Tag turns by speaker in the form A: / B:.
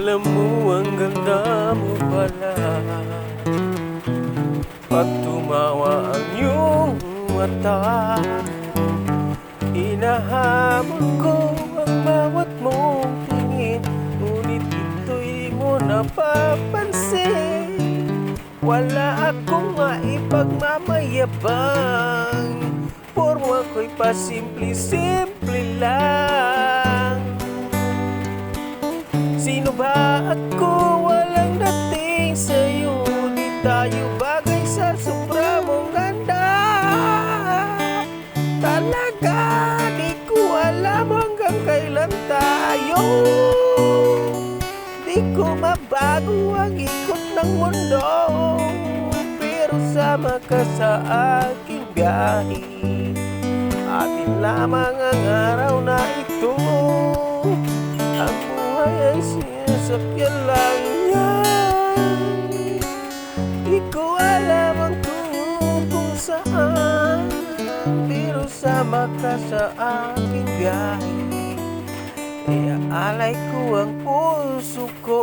A: Alam mo, ang ganda mo pala pag tumawa ang iyong mata. Hinahamon ko ang bawat mong tingin, ngunit ito'y mo napapansin. Wala akong maipagmamayabang, porma ko'y pasimple-simple lang. Sino ba ako? Walang dating sa'yo. Di tayo bagay sa sobra mong ganda. Talaga di ko alam hanggang kailan tayo. Di ko mabago ang ikot ng mundo, pero sama ka sa aking biyahe. Atin lamang ang araw na ito, ang buhay ay sinasakyan lang yan. Di ko alam ang tungo kung saan, pero sama ka sa aking biyahe. Iaalay ko ang puso ko